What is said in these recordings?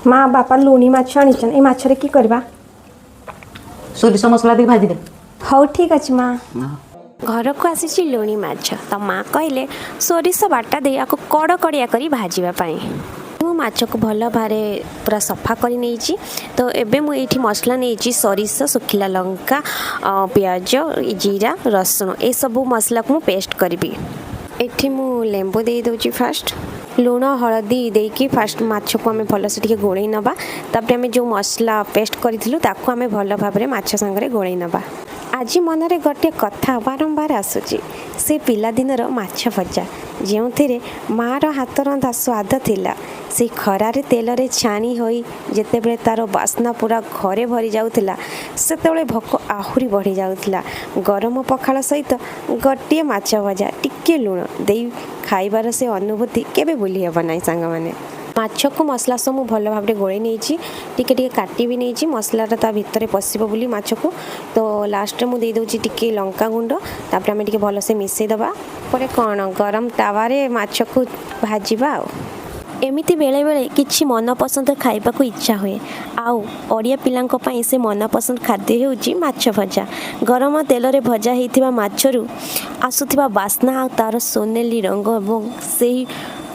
माँ बापा लुणी माछ आनिछन ए माछरे की करबा सोरिष मसला देके भाजी दे। हौ ठीक अछि माँ। घर को आसी लुणी माछ तो माँ कहले सोरिष बाटा दे आपको कड़कड़िया करी भाजवाई। मु माछ को भल भारे पूरा सफा कर नहीं तो एबे मु एठी मसला नहीं सोरिष सुखिला लंका प्याज जीरा रसुण ए सब मसला को मु पेस्ट करी। एठी मु लेंबू दे दउची फास्ट लुण हलदी देकी फास्ट माछ को आम भल से गोड़े नबा तापर आम जो मसला पेस्ट करूँ ताको आम भल भाव माछ सांगरे गोड़े नबा। आज मनरे गोटे कथा बारंबार आसूची से पिलादिनर माछ भजा जो मार हाथ रंधा स्वाद थिला से खरारे तेलरे छाणी होई जेतेबेले तार बास्ना पूरा घरे भरी जाउथिला सेतेबेले भोक आहुरी बढ़ी जाउथिला। गरम पखाल सहित गोटे माछ भजा टिके लुण देई खाइबार से अनुभूति केबे भूली हेब नाही। सांग माने माछ को मसला सब मु भल भाव गोड़े नहीं टिके काटी भी नहीं मसलाटा ता भितर पशिब बोली माछ को तो लास्ट मु दे दउची टिके लंका गुंड तापर आम टिके भल से मिसई दबा परे कौन गरम तावारे माछ को भाजीबा। एमिति बेले बेले किछि मन पसंद खाइबा को इच्छा हुए आउ ओडिया पिलांको पई से मन पसंद खाद्य होउची माछ भजा। गरम तेल रे भजा हेतिबा माछरु आसुथिबा बास्ना आ तार सोनेली रंग एवं सेही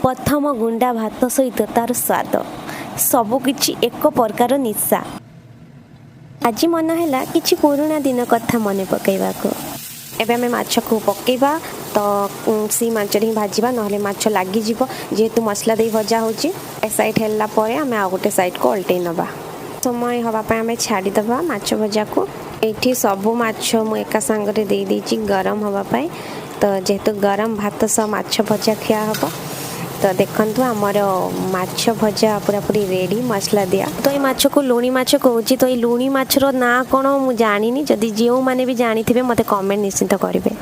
प्रथम गुंडा भात सहित तार स्वाद सबकिछि एक प्रकार निशा। आज मन है किछि पुराना दिन कथा मन पकईबाको एबे आम माछ को पकेबा तो सी माछ ही भाजवा ना माछ लगी जेहेतु मसला दे भजा होची ए साइड हेल्ला परे आम आ गोटे साइड को उल्टे नबा समय हवापाई आम छाड़ीदबा माछ भजा को। एठी सबू माछ मु एका सांगरे दे देची गरम हवापाई तो जेहेतु गरम भात सह माछ भजा खिया हबो तो देखंतु आमर माछ भजा पूरा पूरी रेडी मसला दिया। तो ये माछ को लुणी माछ कहूँ तो ये लुणी माछर ना कौन मुझे जानी जदि जो मैंने भी जानी थे मत कमेंट निश्चिंत करेंगे।